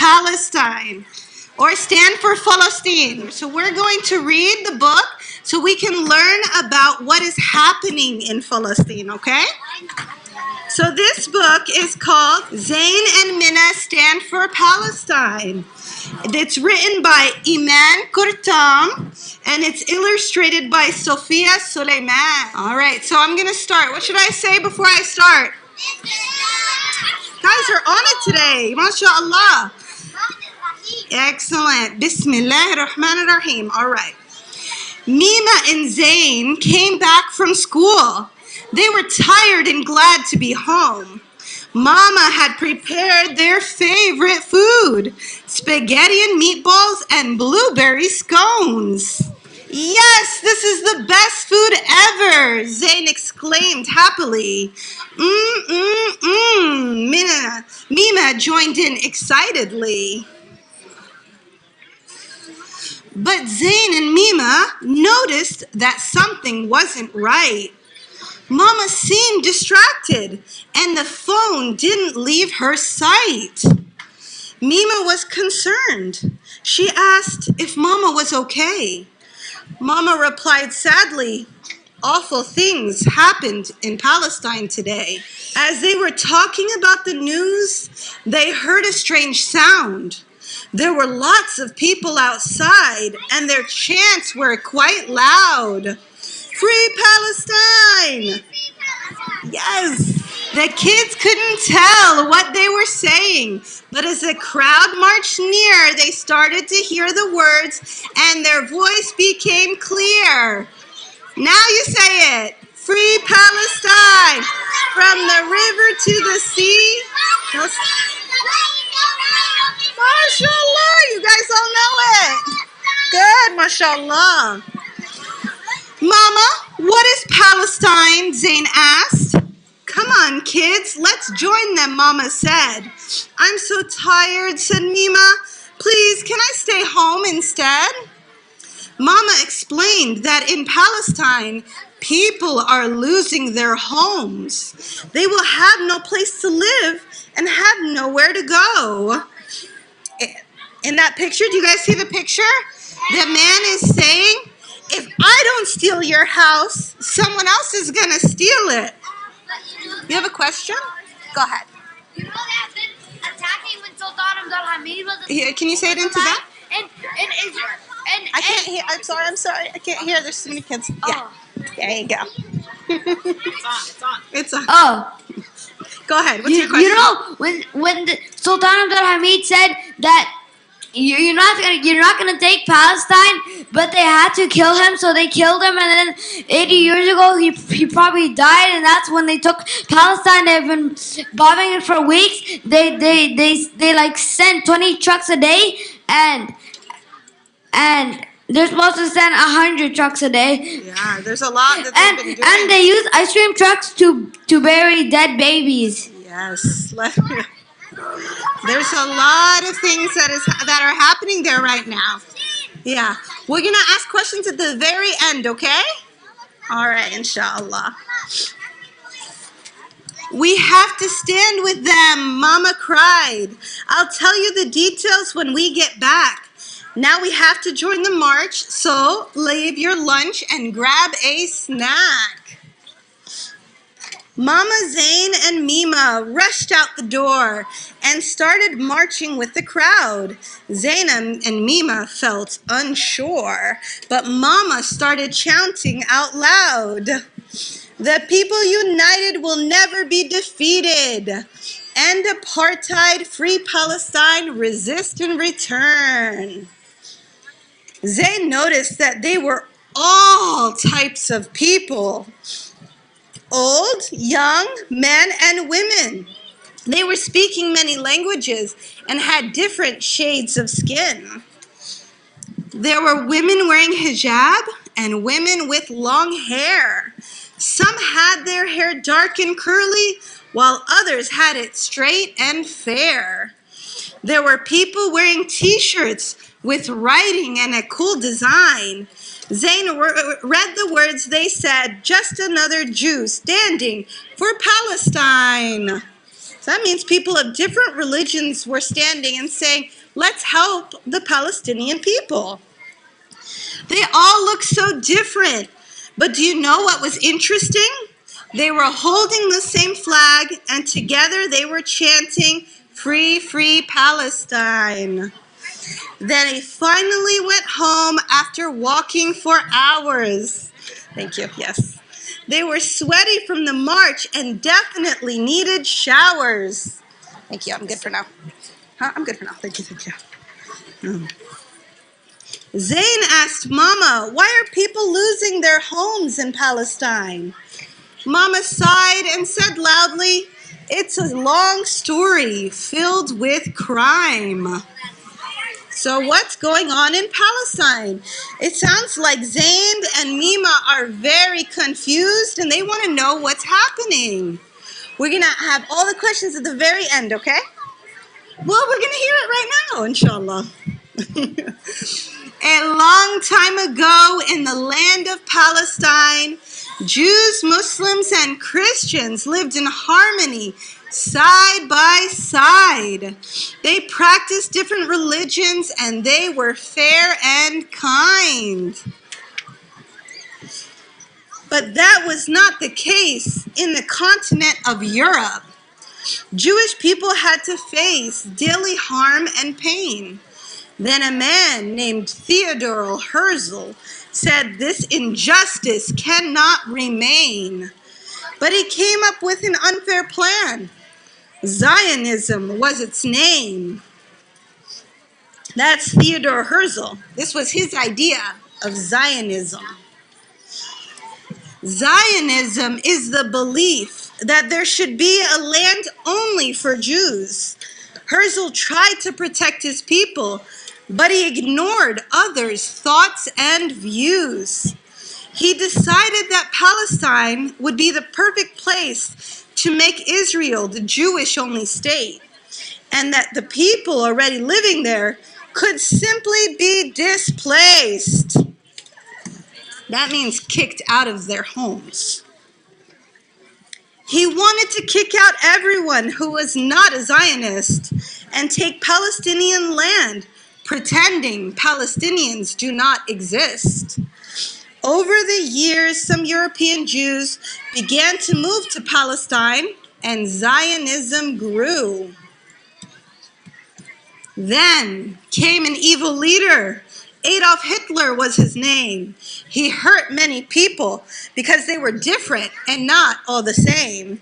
Palestine, or stand for Palestine. So we're going to read the book so we can learn about what is happening in Palestine, okay? So this book is called Zain and Mima Stand for Palestine. It's written by Eman Kourtam, and it's illustrated by Sophia Suleiman. All right, so I'm going to start. What should I say before I start? Guys are on it today. MashaAllah. Excellent. Bismillah ar-Rahman ar-Rahim. All right. Mima and Zain came back from school. They were tired and glad to be home. Mama had prepared their favorite food, spaghetti and meatballs and blueberry scones. Yes, this is the best food ever, Zain exclaimed happily. Mima joined in excitedly. But Zain and Mima noticed that something wasn't right. Mama seemed distracted, and the phone didn't leave her sight. Mima was concerned. She asked if Mama was okay. Mama replied sadly, "Awful things happened in Palestine today." As they were talking about the news, they heard a strange sound. There were lots of people outside, and their chants were quite loud. Free Palestine! Yes, the kids couldn't tell what they were saying, but as the crowd marched near, they started to hear the words, and their voice became clear. Now you say it. Free Palestine! From the river to the sea. MashaAllah, you guys all know it. Good, MashaAllah. Mama, what is Palestine? Zain asked. Come on, kids, let's join them, Mama said. I'm so tired, said Mima. Please, can I stay home instead? Mama explained that in Palestine, people are losing their homes. They will have no place to live and have nowhere to go. In that picture, do you guys see the picture? The man is saying, if I don't steal your house, someone else is going to steal it. You have a question? Go ahead. You know that been attacking when Sultan Abdul was Here, can you say it into that? In Israel. I can't hear. I'm sorry. I can't hear. There's so many kids. Yeah. There you go. It's on. Oh. Go ahead. What's your question? You know when the Sultan Abdul said that you're not gonna take Palestine, but they had to kill him, so they killed him, and then 80 years ago he probably died, and that's when they took Palestine. They've been bombing it for weeks. They like sent 20 trucks a day, and they're supposed to send 100 trucks a day. Yeah, there's a lot that they've been doing. And they use ice cream trucks to bury dead babies. Yes. There's a lot of things that are happening there right now. Yeah. We're going to ask questions at the very end, okay? All right, inshallah. We have to stand with them, Mama cried. I'll tell you the details when we get back. Now we have to join the march, so leave your lunch and grab a snack. Mama, Zain, and Mima rushed out the door and started marching with the crowd. Zain and Mima felt unsure, but Mama started chanting out loud. The people united will never be defeated. End apartheid, free Palestine, resist and return. Zain noticed that they were all types of people. Old, young, men, and women. They were speaking many languages and had different shades of skin. There were women wearing hijab and women with long hair. Some had their hair dark and curly, while others had it straight and fair. There were people wearing t-shirts with writing and a cool design. Zain read the words they said, just another Jew standing for Palestine. So that means people of different religions were standing and saying, let's help the Palestinian people. They all look so different. But do you know what was interesting? They were holding the same flag, and together they were chanting, "Free, free Palestine." Then they finally went home after walking for hours. Thank you, yes. They were sweaty from the march and definitely needed showers. Thank you, I'm good for now. I'm good for now, thank you. Zain asked Mama, why are people losing their homes in Palestine? Mama sighed and said loudly, it's a long story filled with crime. So what's going on in Palestine? It sounds like Zain and Mima are very confused and they want to know what's happening. We're going to have all the questions at the very end, okay? Well, we're going to hear it right now, inshallah. A long time ago in the land of Palestine, Jews, Muslims, and Christians lived in harmony, side by side. They practiced different religions and they were fair and kind. But that was not the case in the continent of Europe. Jewish people had to face daily harm and pain. Then a man named Theodor Herzl said this injustice cannot remain. But he came up with an unfair plan. Zionism was its name. That's Theodor Herzl. This was his idea of Zionism. Zionism is the belief that there should be a land only for Jews. Herzl tried to protect his people, but he ignored others' thoughts and views. He decided that Palestine would be the perfect place to make Israel the Jewish-only state, and that the people already living there could simply be displaced. That means kicked out of their homes. He wanted to kick out everyone who was not a Zionist and take Palestinian land, pretending Palestinians do not exist. Over the years, some European Jews began to move to Palestine, and Zionism grew. Then came an evil leader. Adolf Hitler was his name. He hurt many people because they were different and not all the same.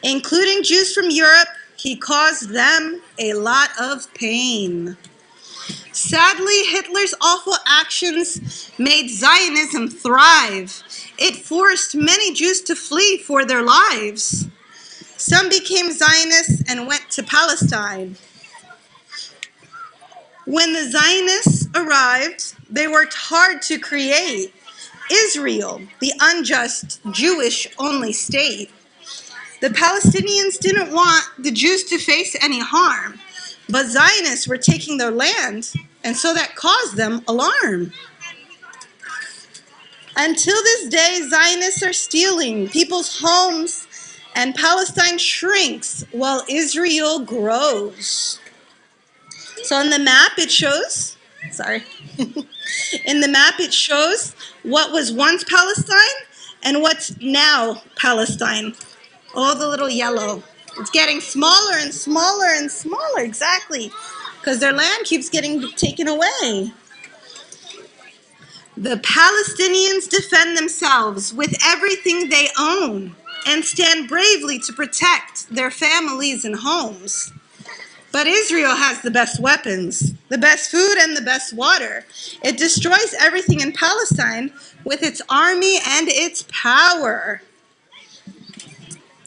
Including Jews from Europe, he caused them a lot of pain. Sadly, Hitler's awful actions made Zionism thrive. It forced many Jews to flee for their lives. Some became Zionists and went to Palestine. When the Zionists arrived, they worked hard to create Israel, the unjust Jewish-only state. The Palestinians didn't want the Jews to face any harm, but Zionists were taking their land, and so that caused them alarm. Until this day, Zionists are stealing people's homes, and Palestine shrinks while Israel grows. So on the map it shows, in the map it shows what was once Palestine and what's now Palestine. All the little yellow. It's getting smaller and smaller and smaller, exactly, because their land keeps getting taken away. The Palestinians defend themselves with everything they own and stand bravely to protect their families and homes. But Israel has the best weapons, the best food, and the best water. It destroys everything in Palestine with its army and its power.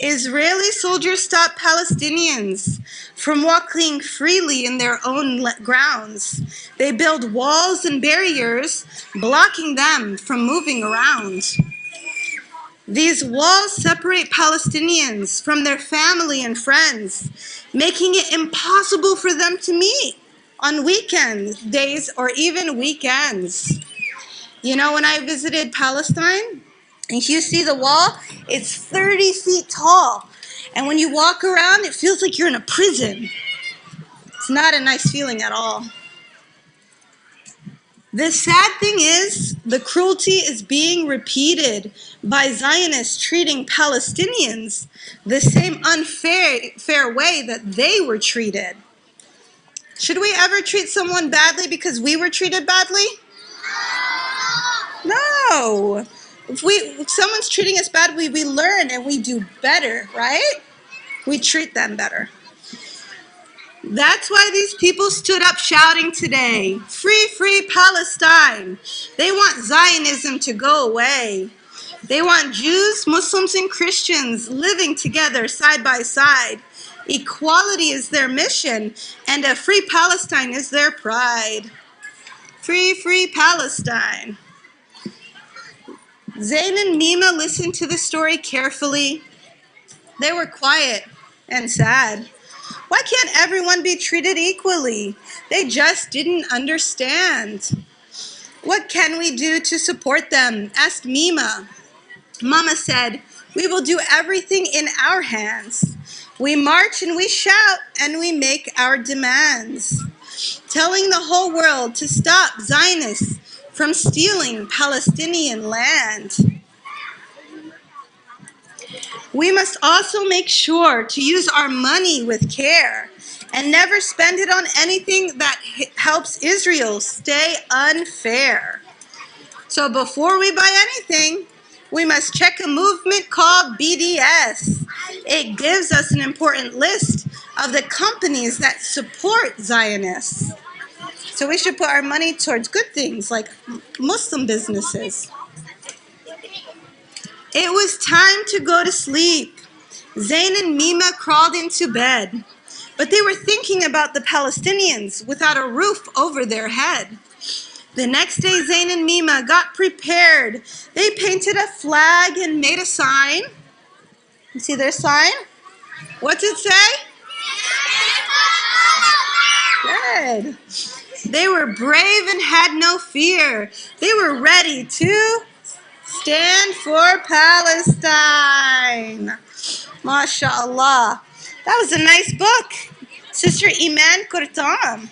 Israeli soldiers stop Palestinians from walking freely in their own grounds. They build walls and barriers, blocking them from moving around. These walls separate Palestinians from their family and friends, making it impossible for them to meet on weekends, days, or even weekends. You know, when I visited Palestine, and you see the wall, it's 30 feet tall. And when you walk around, it feels like you're in a prison. It's not a nice feeling at all. The sad thing is, the cruelty is being repeated by Zionists treating Palestinians the same unfair way that they were treated. Should we ever treat someone badly because we were treated badly? No. If someone's treating us badly, we learn and we do better, right? We treat them better. That's why these people stood up shouting today, "Free, free Palestine." They want Zionism to go away. They want Jews, Muslims, and Christians living together side by side. Equality is their mission, and a free Palestine is their pride. Free, free Palestine. Zain and Mima listened to the story carefully. They were quiet and sad. Why can't everyone be treated equally? They just didn't understand. What can we do to support them? Asked Mima. Mama said, "We will do everything in our hands. We march and we shout and we make our demands, telling the whole world to stop Zionists from stealing Palestinian land. We must also make sure to use our money with care and never spend it on anything that helps Israel stay unfair. So before we buy anything, we must check a movement called BDS. It gives us an important list of the companies that support Zionists. So we should put our money towards good things like Muslim businesses." It was time to go to sleep. Zain and Mima crawled into bed, but they were thinking about the Palestinians without a roof over their head. The next day, Zain and Mima got prepared. They painted a flag and made a sign. You see their sign? What's it say? Good. They were brave and had no fear. They were ready to stand for Palestine. MashaAllah. That was a nice book. Sister Eman Kourtam.